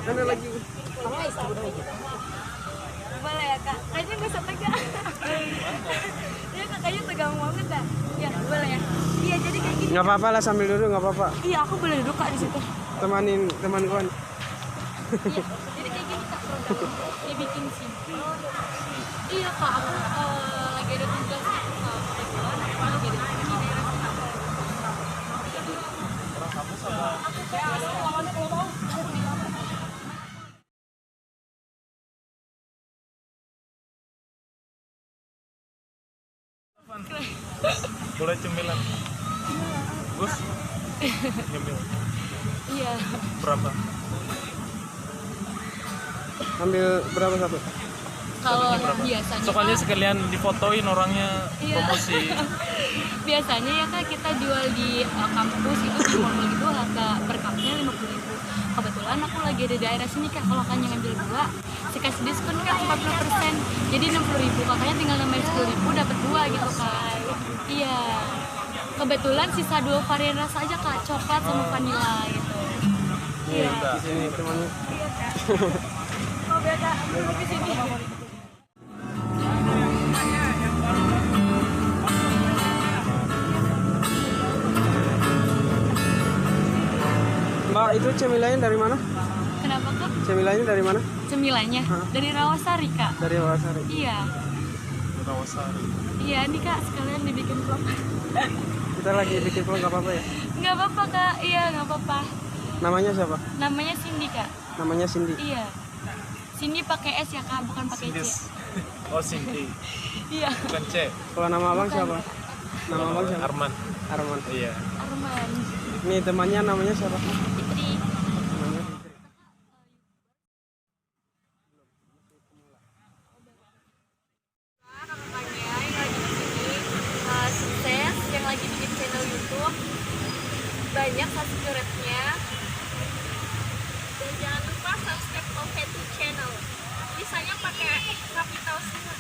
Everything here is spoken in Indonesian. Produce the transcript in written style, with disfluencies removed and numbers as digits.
Mana lagi? Boleh ya kak? Kayaknya nggak usah tegang. Ya kakaknya tegang banget dah. Ya boleh ya. Iya jadi kayak gini. Nggak apa-apa lah, sambil duduk nggak apa-apa. Iya aku boleh duduk kak di situ. Temanin teman kawan. Iya jadi kayak gini kak program. Dia bikin sim. Iya kak aku lagi ada tugas gitu kak. Kebetulan aku lagi ada di daerah sini. Orang kamu sama boleh cemilan. Gus, nyemil Iya. berapa? Ambil berapa satu? Kalau Berapa? biasanya Soalnya Kak, sekalian difotoin orangnya, Iya. promosi. biasanya ya kak kita jual di kampus itu di mall gitu harga per cupnya 50.000. Kebetulan aku lagi ada di daerah sini kak, kalau kakaknya ngambil dua dikasih diskon kak 40%, jadi 60.000, kakaknya tinggal nambahin 10.000 dapat dua gitu kak. Iya, kebetulan sisa dua varian rasa aja kak, coklat sama vanilla gitu. Iya. Di sini temannya. Iya kak. Oh beda, aku di sini. Mbak, itu cemilannya dari mana? Kenapa kak? Cemilannya dari mana? Cemilannya dari Rawasari kak. Dari Rawasari. Iya. Rawasari. Iya nih kak, sekalian dibikin vlog. Kita lagi bikin vlog, nggak apa-apa ya? Nggak apa-apa kak, iya nggak apa-apa. Namanya siapa? Namanya Cindy kak. Namanya Cindy. Iya. Cindy pakai S ya kak, bukan pakai C. Oh, Cindy. Iya. Bukan C. Kalau nama abang siapa? Nama abang siapa? Arman. Arman. Iya. Arman. Nih temannya namanya siapa? Fitri. Namanya Fitri. Kakaknya yang lagi di sini sukses, yang lagi bikin channel YouTube, banyak subscribe-nya. Dan jangan lupa subscribe Confetti Channel. Bisanya pakai kapital semua.